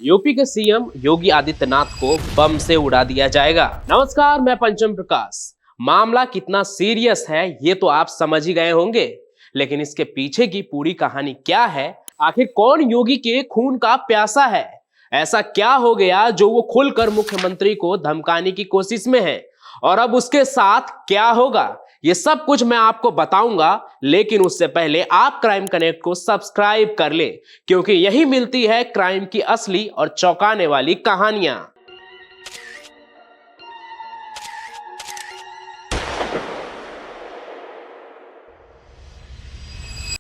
UP के CM Yogi Adityanath को बम से उड़ा दिया जाएगा। नमस्कार, मैं पंचम प्रकाश। मामला कितना सीरियस है ये तो आप समझ ही गए होंगे, लेकिन इसके पीछे की पूरी कहानी क्या है? आखिर कौन योगी के खून का प्यासा है? ऐसा क्या हो गया जो वो खुलकर मुख्यमंत्री को धमकाने की कोशिश में है, और अब उसके साथ क्या होगा? ये सब कुछ मैं आपको बताऊंगा, लेकिन उससे पहले आप क्राइम कनेक्ट को सब्सक्राइब कर लें, क्योंकि यही मिलती है क्राइम की असली और चौंकाने वाली कहानियां।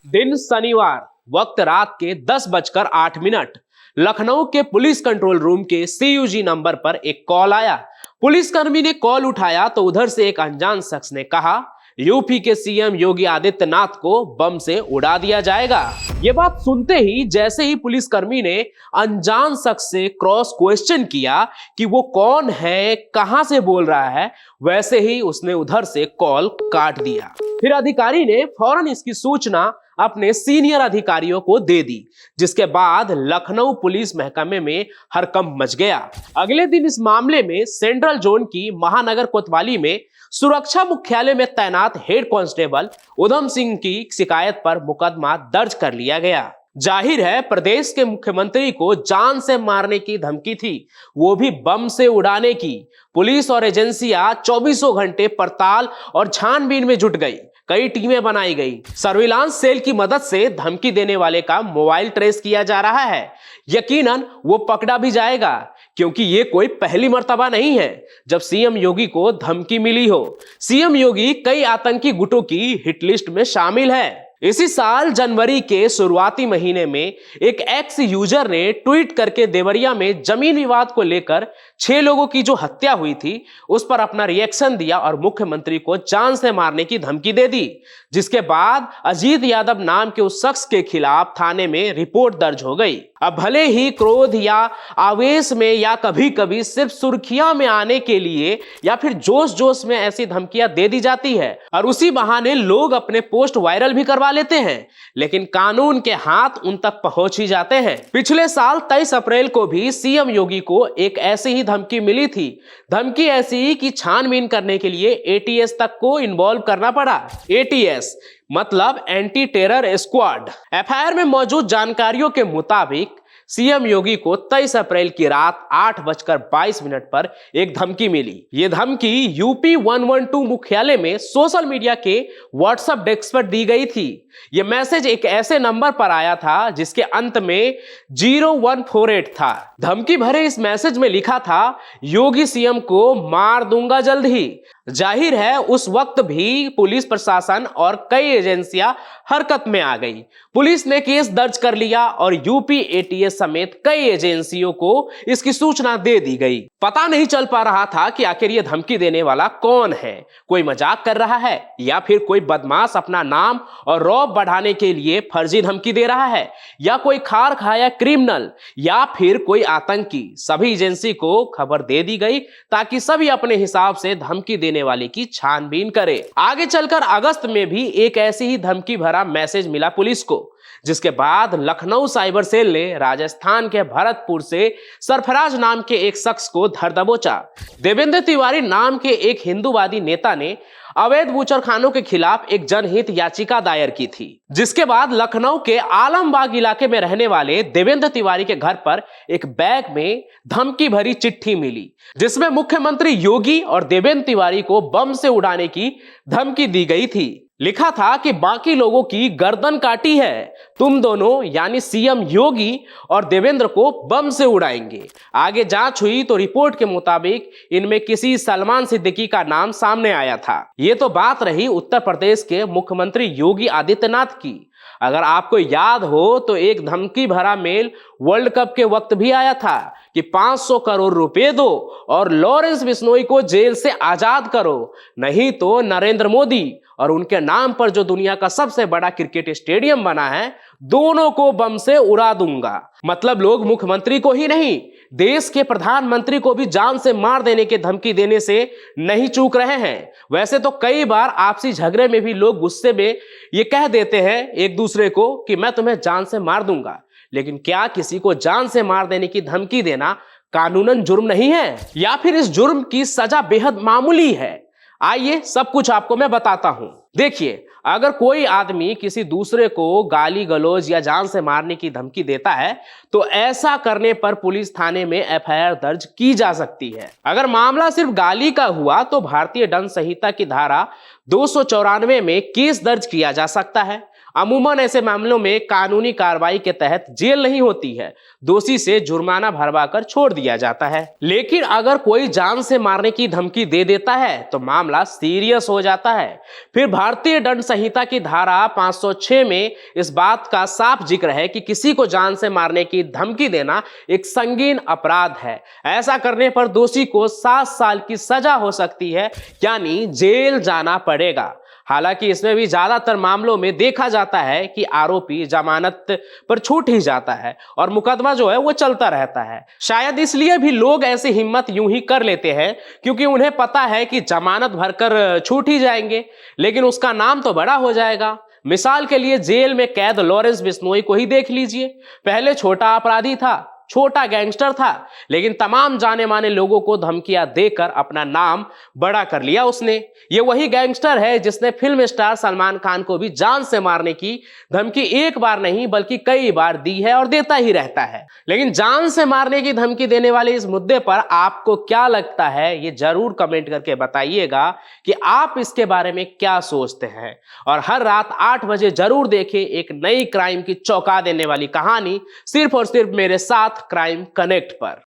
दिन शनिवार, वक्त रात के 10:08। लखनऊ के पुलिस कंट्रोल रूम के CUG नंबर पर एक कॉल आया। पुलिसकर्मी ने कॉल उठाया तो उधर से एक अनजान शख्स ने कहा, यूपी के सीएम योगी आदित्यनाथ को बम से उड़ा दिया जाएगा। ये बात सुनते ही जैसे ही पुलिसकर्मी ने अनजान शख्स से क्रॉस क्वेश्चन किया कि वो कौन है, कहां से बोल रहा है, वैसे ही उसने उधर से कॉल काट दिया। फिर अधिकारी ने फौरन इसकी सूचना अपने सीनियर अधिकारियों को दे दी, जिसके बाद लखनऊ पुलिस महकमे में हड़कंप मच गया। अगले दिन इस मामले में सेंट्रल जोन की महानगर कोतवाली में सुरक्षा मुख्यालय में तैनात हेड कांस्टेबल उधम सिंह की शिकायत पर मुकदमा दर्ज कर लिया गया। जाहिर है प्रदेश के मुख्यमंत्री को जान से मारने की धमकी थी, वो भी बम से उड़ाने की। पुलिस और एजेंसियां 24 घंटे पड़ताल और छानबीन में जुट गई। कई टीमें बनाई गई। सर्विलांस सेल की मदद से धमकी देने वाले का मोबाइल ट्रेस किया जा रहा है। यकीनन वो पकड़ा भी जाएगा, क्योंकि ये कोई पहली मर्तबा नहीं है जब सीएम योगी को धमकी मिली हो। सीएम योगी कई आतंकी गुटों की हिट लिस्ट में शामिल है। इसी साल जनवरी के शुरुआती महीने में एक एक्स यूजर ने ट्वीट करके देवरिया में जमीन विवाद को लेकर 6 लोगों की जो हत्या हुई थी उस पर अपना रिएक्शन दिया और मुख्यमंत्री को जान से मारने की धमकी दे दी, जिसके बाद अजीत यादव नाम के उस शख्स के खिलाफ थाने में रिपोर्ट दर्ज हो गई। अब भले ही क्रोध या आवेश में या कभी कभी सिर्फ सुर्खियां में आने के लिए या फिर जोश जोश में ऐसी धमकियां दे दी जाती है और उसी बहाने लोग अपने पोस्ट वायरल भी करवा लेते हैं, लेकिन कानून के हाथ उन तक पहुंच ही जाते हैं। पिछले साल 23 अप्रैल को भी सीएम योगी को एक ऐसी ही धमकी मिली थी। धमकी ऐसी कि छानबीन करने के लिए ATS तक को इन्वॉल्व करना पड़ा। ATS मतलब एंटी टेरर स्क्वाड। FIR में मौजूद जानकारियों के मुताबिक सीएम योगी को 23 अप्रैल की रात 8:22 पर एक धमकी मिली। यह धमकी UP 112 मुख्यालय में सोशल मीडिया के व्हाट्सएप डेस्क पर दी गई थी। यह मैसेज एक ऐसे नंबर पर आया था जिसके अंत में 0148 था। धमकी भरे इस मैसेज में लिखा था, योगी सीएम को मार दूंगा जल्द ही। जाहिर है उस वक्त भी पुलिस प्रशासन और कई एजेंसियां हरकत में आ गई। पुलिस ने केस दर्ज कर लिया और UP ATS समेत कई एजेंसियों को इसकी सूचना दे दी गई। पता नहीं चल पा रहा था कि आखिर यह धमकी देने वाला कौन है। कोई मजाक कर रहा है या फिर कोई बदमाश अपना नाम और रौब बढ़ाने के लिए फर्जी धमकी दे रहा है, या कोई खार खाया क्रिमिनल, या फिर कोई आतंकी। सभी एजेंसी को खबर दे दी गई ताकि सभी अपने हिसाब से धमकी देने वाले की छानबीन करे। आगे चलकर अगस्त में भी एक ऐसी ही धमकी भरा मैसेज मिला पुलिस को, जिसके बाद लखनऊ साइबर सेल ने राजस्थान के भरतपुर से सरफराज नाम के एक शख्स को धर दबोचा। देवेंद्र तिवारी नाम के एक हिंदूवादी नेता ने अवैध बूचड़खानों के खिलाफ एक जनहित याचिका दायर की थी, जिसके बाद लखनऊ के आलमबाग इलाके में रहने वाले देवेंद्र तिवारी के घर पर एक बैग में धमकी भरी चिट्ठी मिली, जिसमें मुख्यमंत्री योगी और देवेंद्र तिवारी को बम से उड़ाने की धमकी दी गई थी। लिखा था कि बाकी लोगों की गर्दन काटी है, तुम दोनों यानी सीएम योगी और देवेंद्र को बम से उड़ाएंगे। आगे जांच हुई तो रिपोर्ट के मुताबिक इनमें किसी सलमान सिद्दीकी का नाम सामने आया था। ये तो बात रही उत्तर प्रदेश के मुख्यमंत्री योगी आदित्यनाथ की। अगर आपको याद हो तो एक धमकी भरा मेल वर्ल्ड कप के वक्त भी आया था कि 500 करोड़ रुपए दो और लॉरेंस बिश्नोई को जेल से आजाद करो, नहीं तो नरेंद्र मोदी और उनके नाम पर जो दुनिया का सबसे बड़ा क्रिकेट स्टेडियम बना है, दोनों को बम से उड़ा दूंगा। मतलब लोग मुख्यमंत्री को ही नहीं, देश के प्रधानमंत्री को भी जान से मार देने की धमकी देने से नहीं चूक रहे हैं। वैसे तो कई बार आपसी झगड़े में भी लोग गुस्से में ये कह देते हैं एक दूसरे को कि मैं तुम्हें जान से मार दूंगा, लेकिन क्या किसी को जान से मार देने की धमकी देना कानूनन जुर्म नहीं है, या फिर इस जुर्म की सजा बेहद मामूली है? आइए सब कुछ आपको मैं बताता हूं। देखिए, अगर कोई आदमी किसी दूसरे को गाली गलौज या जान से मारने की धमकी देता है तो ऐसा करने पर पुलिस थाने में एफआईआर दर्ज की जा सकती है। अगर मामला सिर्फ गाली का हुआ तो भारतीय दंड संहिता की धारा 294 में केस दर्ज किया जा सकता है। अमूमन ऐसे मामलों में कानूनी कार्रवाई के तहत जेल नहीं होती है, दोषी से जुर्माना भरवाकर छोड़ दिया जाता है। लेकिन अगर कोई जान से मारने की धमकी दे देता है तो मामला सीरियस हो जाता है। फिर भारतीय दंड संहिता की धारा 506 में इस बात का साफ जिक्र है कि किसी को जान से मारने की धमकी देना एक संगीन अपराध है। ऐसा करने पर दोषी को 7 साल की सजा हो सकती है, यानी जेल जाना पड़ेगा। हालांकि इसमें भी ज्यादातर मामलों में देखा जाता है कि आरोपी जमानत पर छूट ही जाता है और मुकदमा जो है वो चलता रहता है। शायद इसलिए भी लोग ऐसी हिम्मत यूं ही कर लेते हैं क्योंकि उन्हें पता है कि जमानत भरकर छूट ही जाएंगे, लेकिन उसका नाम तो बड़ा हो जाएगा। मिसाल के लिए जेल में कैद लॉरेंस बिश्नोई को ही देख लीजिए। पहले छोटा अपराधी था, छोटा गैंगस्टर था, लेकिन तमाम जाने माने लोगों को धमकियां देकर अपना नाम बड़ा कर लिया उसने। ये वही गैंगस्टर है जिसने फिल्म स्टार सलमान खान को भी जान से मारने की धमकी एक बार नहीं बल्कि कई बार दी है और देता ही रहता है। लेकिन जान से मारने की धमकी देने वाले इस मुद्दे पर आपको क्या लगता है, ये जरूर कमेंट करके बताइएगा कि आप इसके बारे में क्या सोचते हैं। और हर रात 8 बजे जरूर देखें एक नई क्राइम की चौंका देने वाली कहानी, सिर्फ और सिर्फ मेरे साथ क्राइम कनेक्ट पर।